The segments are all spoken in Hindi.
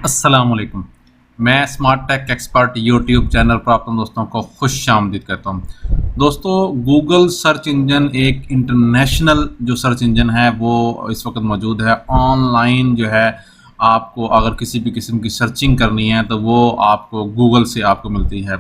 अस्सलाम वालेकुम। मैं smart tech expert YouTube channel पर आप दोस्तों को खुश आमदीद कहता हूँ। दोस्तों, गूगल सर्च इंजन एक इंटरनेशनल जो सर्च इंजन है वो इस वक्त मौजूद है। ऑनलाइन जो है आपको अगर किसी भी किस्म की सर्चिंग करनी है तो वो आपको गूगल से आपको मिलती है।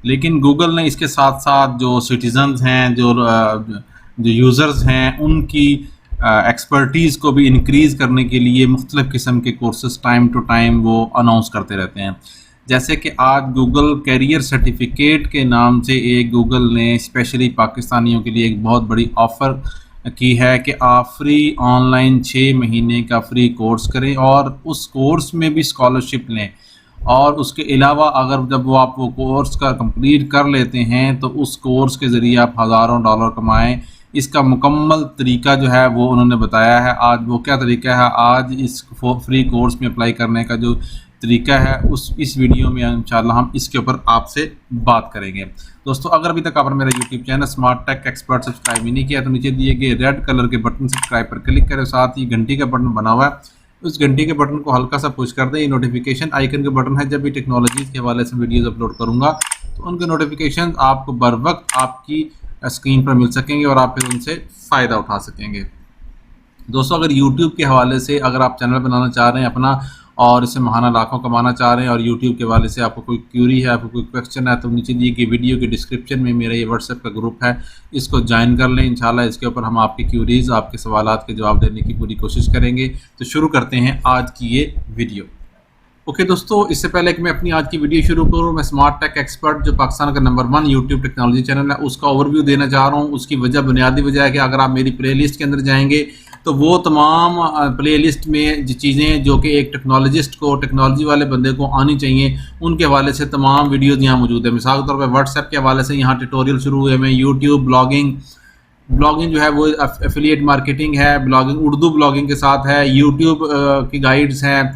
लेकिन गूगल ने इसके साथ साथ जो सिटीजन्स हैं, जो यूज़र्स हैं, उनकी एक्सपर्टीज़ को भी इंक्रीज़ करने के लिए मुख्तलिफ़ किस्म के कोर्सेज़ टाइम टू टाइम वो अनाउंस करते रहते हैं। जैसे कि आज गूगल कैरियर सर्टिफिकेट के नाम से एक गूगल ने स्पेशली पाकिस्तानियों के लिए एक बहुत बड़ी ऑफ़र की है कि आप फ्री ऑनलाइन 6 महीने का फ्री कोर्स करें और उस कोर्स में भी स्कॉलरशिप लें। और उसके अलावा अगर जब आप वो कोर्स का कंप्लीट कर लेते हैं तो उस कोर्स के ज़रिए आप हज़ारों डॉलर कमाएं। इसका मुकम्मल तरीका जो है वो उन्होंने बताया है। आज वो क्या तरीका है, आज इस फ्री कोर्स में अप्लाई करने का जो तरीका है इस वीडियो में इंशाल्लाह हम इसके ऊपर आपसे बात करेंगे। दोस्तों, अगर अभी तक आपने मेरा YouTube channel smart tech expert subscribe ही नहीं किया तो नीचे दिए गए रेड कलर के बटन सब्सक्राइब पर क्लिक करें। साथ ही घंटी का बटन बना हुआ है, उस घंटी के बटन को हल्का सा पुश कर दें। ये नोटिफिकेशन आइकन के बटन है। जब भी टेक्नोलॉजीज़ के हवाले से वीडियोज़ अपलोड करूँगा तो उनके नोटिफिकेशन आपको बर वक्त आपकी स्क्रीन पर मिल सकेंगे और आप फिर उनसे फ़ायदा उठा सकेंगे। दोस्तों, अगर YouTube के हवाले से अगर आप चैनल बनाना चाह रहे हैं अपना और इससे महाना लाखों कमाना चाह रहे हैं और YouTube के हवाले से आपको कोई क्यूरी है, आपको कोई क्वेश्चन है, तो नीचे दिए गए वीडियो के डिस्क्रिप्शन में मेरा ये व्हाट्सएप का ग्रुप है, इसको ज्वाइन कर लें। इंशाल्लाह इसके ऊपर हम आपकी क्यूरीज़, आपके सवालात के जवाब देने की पूरी कोशिश करेंगे। तो शुरू करते हैं आज की ये वीडियो। ओके दोस्तों, इससे पहले कि मैं अपनी आज की वीडियो शुरू करूं, मैं स्मार्ट टेक एक्सपर्ट जो पाकिस्तान का नंबर 1 यूट्यूब टेक्नोलॉजी चैनल है उसका ओवरव्यू देना चाह रहा हूं। उसकी बुनियादी वजह है कि अगर आप मेरी प्लेलिस्ट के अंदर जाएंगे तो वो तमाम प्लेलिस्ट में जो चीज़ें जो कि एक टेक्नोलॉजिस्ट को, टेक्नोलॉजी वाले बंदे को आनी चाहिए, उनके हवाले से तमाम वीडियोज़ यहाँ मौजूद है। मिसाल के तौर पर व्हाट्सएप के हवाले से यहाँ ट्यूटोरियल शुरू हुए हैं। यूट्यूब ब्लॉगिंग जो है वो एफिलिएट मार्केटिंग है, ब्लॉगिंग उर्दू ब्लॉगिंग के साथ है, यूट्यूब की गाइड्स हैं।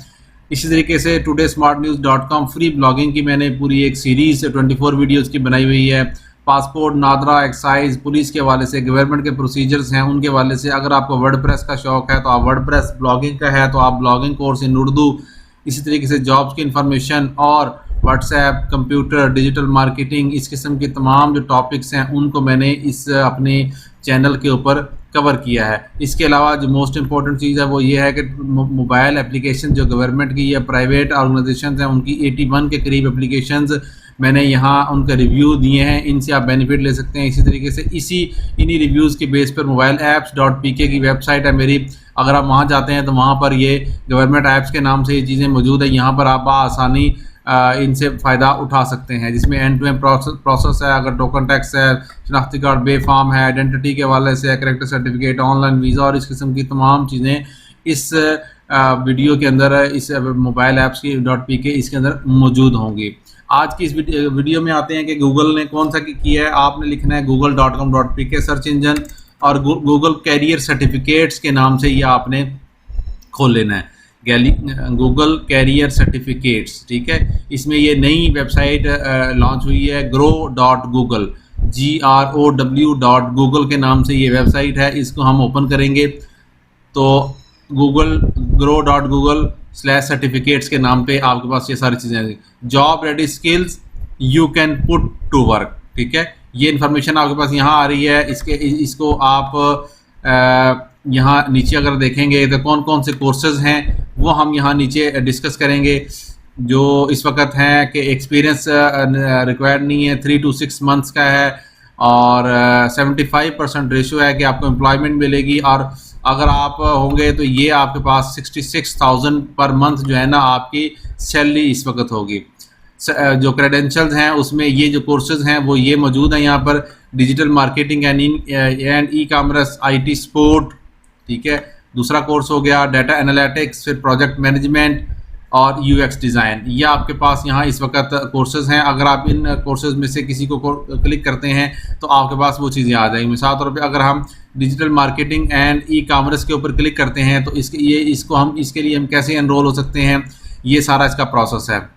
इसी तरीके से todaySmartNews.com फ्री ब्लॉगिंग की मैंने पूरी एक सीरीज़ 24 वीडियोस की बनाई हुई है। पासपोर्ट, नादरा, एक्साइज, पुलिस के हवाले से, गवर्नमेंट के प्रोसीजर्स हैं उनके हवाले से। अगर आपको वर्डप्रेस का शौक है तो आप वर्डप्रेस, ब्लॉगिंग का है तो आप ब्लॉगिंग कोर्स इन उर्दू। इसी तरीके से जॉब्स की इंफॉर्मेशन और व्हाट्सएप, कंप्यूटर, डिजिटल मार्केटिंग, इस किस्म के तमाम जो टॉपिक्स हैं उनको मैंने इस अपने चैनल के ऊपर कवर किया है। इसके अलावा जो मोस्ट इंपॉर्टेंट चीज़ है वो ये है कि मोबाइल एप्लीकेशन जो गवर्नमेंट की या प्राइवेट ऑर्गेनाइजेशन हैं उनकी 81 के करीब एप्लीकेशंस मैंने यहाँ उनका रिव्यू दिए हैं, इनसे आप बेनिफिट ले सकते हैं। इसी तरीके से इन्हीं रिव्यूज़ के बेस पर मोबाइल apps.pk की वेबसाइट है मेरी। अगर आप वहाँ जाते हैं तो वहाँ पर ये गवर्नमेंट ऐप्स के नाम से ये चीज़ें मौजूद है। यहाँ पर आप आसानी इनसे फ़ायदा उठा सकते हैं, जिसमें एंड टू एंड प्रोसेस है। अगर टोकन टैक्स है, शनाख्ती कार्ड बेफाम है, आइडेंटिटी के हवाले से, करेक्टर सर्टिफिकेट, ऑनलाइन वीज़ा और इस किस्म की तमाम चीज़ें इस वीडियो के अंदर, इस मोबाइल ऐप्स की .pk इसके अंदर मौजूद होंगी। आज की इस वीडियो में आते हैं कि गूगल ने कौन सा किया है। आपने लिखना है google.com.pk सर्च इंजन और गूगल कैरियर सर्टिफिकेट्स के नाम से ये आपने खोल लेना है, गूगल कैरियर सर्टिफिकेट्स। ठीक है, इसमें ये नई वेबसाइट लॉन्च हुई है grow.google, GROW.google के नाम से ये वेबसाइट है। इसको हम ओपन करेंगे तो grow.google/सर्टिफिकेट्स के नाम पे आपके पास ये सारी चीज़ें, job ready skills you can put to work. ठीक है, ये इन्फॉर्मेशन आपके पास यहाँ आ रही है। इसको आप यहाँ नीचे अगर देखेंगे तो कौन कौन से कोर्सेज हैं वो हम यहाँ नीचे डिस्कस करेंगे। जो इस वक्त हैं कि एक्सपीरियंस रिक्वायर्ड नहीं है, 3 to 6 मंथ्स का है और 75% रेशो है कि आपको एम्प्लॉयमेंट मिलेगी। और अगर आप होंगे तो ये आपके पास 66,000 पर मंथ जो है ना आपकी सैलरी इस वक्त होगी। जो क्रेडेंशियल्स हैं उसमें ये जो कोर्सेज हैं वो ये मौजूद हैं यहाँ पर, digital marketing and e commerce, IT support. ठीक है, दूसरा कोर्स हो गया डाटा एनालिटिक्स, फिर प्रोजेक्ट मैनेजमेंट और UX डिज़ाइन। ये आपके पास यहाँ इस वक्त कोर्सेज हैं। अगर आप इन कोर्सेज में से किसी को क्लिक करते हैं तो आपके पास वो चीज़ें आ जाएंगी। मिसाल तौर पे अगर हम digital marketing and e commerce के ऊपर क्लिक करते हैं तो इसके लिए हम कैसे एनरोल हो सकते हैं, ये सारा इसका प्रोसेस है।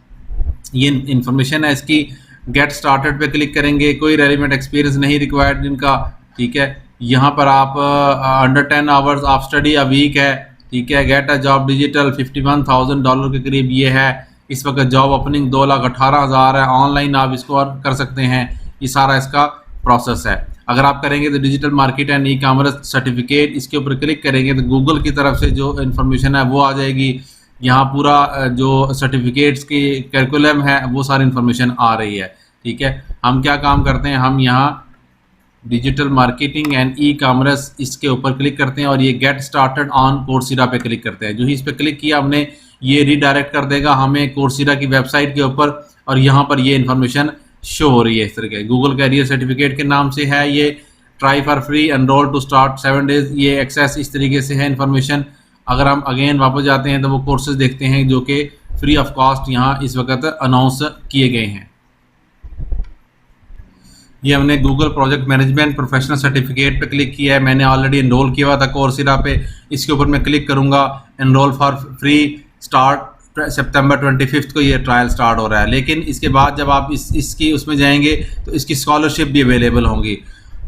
ये इन्फॉर्मेशन है इसकी। गेट स्टार्टेड पे क्लिक करेंगे, कोई रेलिवेंट एक्सपीरियंस नहीं रिक्वायर्ड इनका। ठीक है, यहाँ पर आप under 10 hours of study a week है ठीक है। गेट अ जॉब डिजिटल $51,000 के करीब ये है इस वक्त जॉब ओपनिंग, 2,18,000 है। ऑनलाइन आप इसको और कर सकते हैं, ये सारा इसका प्रोसेस है। अगर आप करेंगे तो digital market and e commerce certificate, इसके ऊपर क्लिक करेंगे तो गूगल की तरफ से जो इन्फॉर्मेशन है वो आ जाएगी। यहाँ पूरा जो सर्टिफिकेट्स की करिकुलम है वो सारी इन्फॉर्मेशन आ रही है। ठीक है, हम क्या काम करते हैं, हम यहाँ digital marketing and e commerce इसके ऊपर क्लिक करते हैं और ये गेट स्टार्टेड ऑन कोर्सेरा पे क्लिक करते हैं। जो ही इस पर क्लिक किया हमने, ये रीडायरेक्ट कर देगा हमें कोर्सेरा की वेबसाइट के ऊपर और यहाँ पर ये इन्फॉर्मेशन शो हो रही है इस तरह के। गूगल कैरियर सर्टिफिकेट के नाम से है ये, try for free, enrol to start 7 days, ये एक्सेस इस तरीके से है इन्फॉर्मेशन। अगर हम अगेन वापस जाते हैं तो वो कोर्सेज देखते हैं जो कि फ्री ऑफ कॉस्ट यहाँ इस वक्त अनाउंस किए गए हैं। ये हमने Google project management professional certificate पे क्लिक किया है, मैंने ऑलरेडी एनरोल किया हुआ था कोर्सेरा पे। इसके ऊपर मैं क्लिक करूंगा, एनरोल फॉर फ्री, स्टार्ट सितंबर 25 को ये ट्रायल स्टार्ट हो रहा है। लेकिन इसके बाद जब आप इसकी उसमें जाएंगे तो इसकी स्कॉलरशिप भी अवेलेबल होंगी।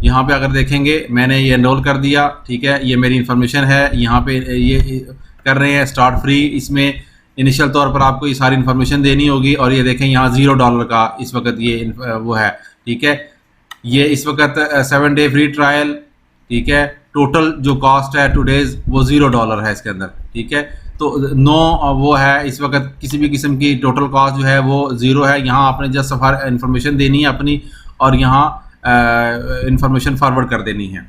यहाँ पे अगर देखेंगे मैंने ये एनरोल कर दिया, ठीक है, ये मेरी इन्फॉर्मेशन है। यहाँ पे ये कर रहे हैं स्टार्ट फ्री, इसमें इनिशियल तौर पर आपको ये सारी इन्फॉर्मेशन देनी होगी। और ये देखें यहाँ $0 का इस वक्त ये वो है, ठीक है। ये इस वक्त 7 डे फ्री ट्रायल, ठीक है। टोटल जो कॉस्ट है टूडेज वो $0 है इसके अंदर, ठीक है। तो नो वो है इस वक्त किसी भी किस्म की टोटल कॉस्ट जो है वो 0 है। यहाँ आपने जस्ट सफर इन्फॉर्मेशन देनी है अपनी और यहाँ इन्फॉर्मेशन फॉरवर्ड कर देनी है।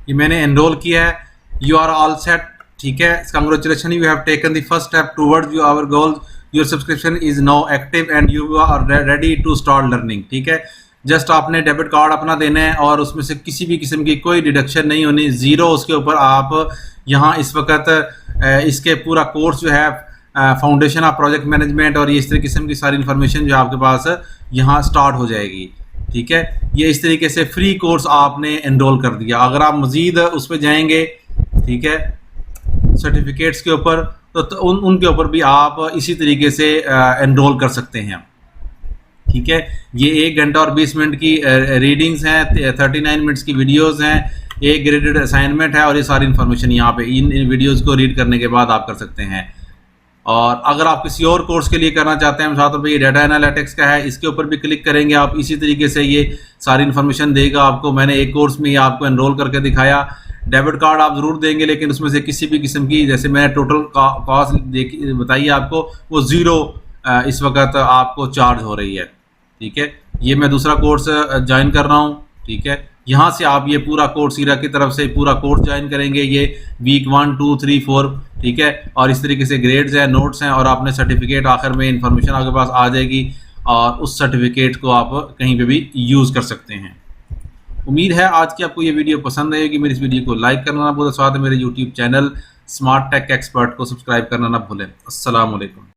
ये मैंने एनरोल किया है, यू आर ऑल सेट, ठीक है। Congratulation, you have taken the first step towards our goal, your subscription is now active and you are ready to start learning, ठीक है। जस्ट आपने डेबिट कार्ड अपना देना है और उसमें से किसी भी किस्म की कोई डिडक्शन नहीं होनी, 0 उसके ऊपर। आप यहाँ इस वक्त इसके पूरा कोर्स जो है फाउंडेशन ऑफ प्रोजेक्ट मैनेजमेंट और ये इस तरह किस्म की सारी इन्फॉर्मेशन जो आपके पास यहाँ स्टार्ट हो जाएगी, ठीक है। ये इस तरीके से फ्री कोर्स आपने एनरोल कर दिया। अगर आप मज़ीद उस पर जाएंगे, ठीक है, सर्टिफिकेट्स के ऊपर, तो उनके ऊपर भी आप इसी तरीके से एनरोल कर सकते हैं, ठीक है। ये 1 घंटा और 20 मिनट की रीडिंग्स हैं, 39 मिनट्स की वीडियोस हैं, एक ग्रेडेड असाइनमेंट है और ये सारी इन्फॉर्मेशन यहाँ पे इन वीडियोस को रीड करने के बाद आप कर सकते हैं। और अगर आप किसी और कोर्स के लिए करना चाहते हैं, मिसाल तौर पर ये डाटा एनालिटिक्स का है, इसके ऊपर भी क्लिक करेंगे आप, इसी तरीके से ये सारी इन्फॉर्मेशन देगा आपको। मैंने एक कोर्स में ये आपको एनरोल करके दिखाया। डेबिट कार्ड आप ज़रूर देंगे, लेकिन उसमें से किसी भी किस्म की, जैसे मैंने टोटल कॉस्ट बताइए आपको, वो 0 इस वक्त आपको चार्ज हो रही है, ठीक है। ये मैं दूसरा कोर्स ज्वाइन कर रहा हूँ, ठीक है। यहाँ से आप ये पूरा कोर्सेरा की तरफ से पूरा कोर्स ज्वाइन करेंगे, ये वीक 1, 2, 3, 4, ठीक है। और इस तरीके से ग्रेड्स हैं, नोट्स हैं और आपने सर्टिफिकेट, आखिर में इन्फॉर्मेशन आपके पास आ जाएगी और उस सर्टिफिकेट को आप कहीं पे भी यूज़ कर सकते हैं। उम्मीद है आज की आपको ये वीडियो पसंद आएगी। मेरी इस वीडियो को लाइक करना ना भूलें, साथ में मेरे YouTube channel smart tech expert को सब्सक्राइब करना ना भूलें। अस्सलाम वालेकुम।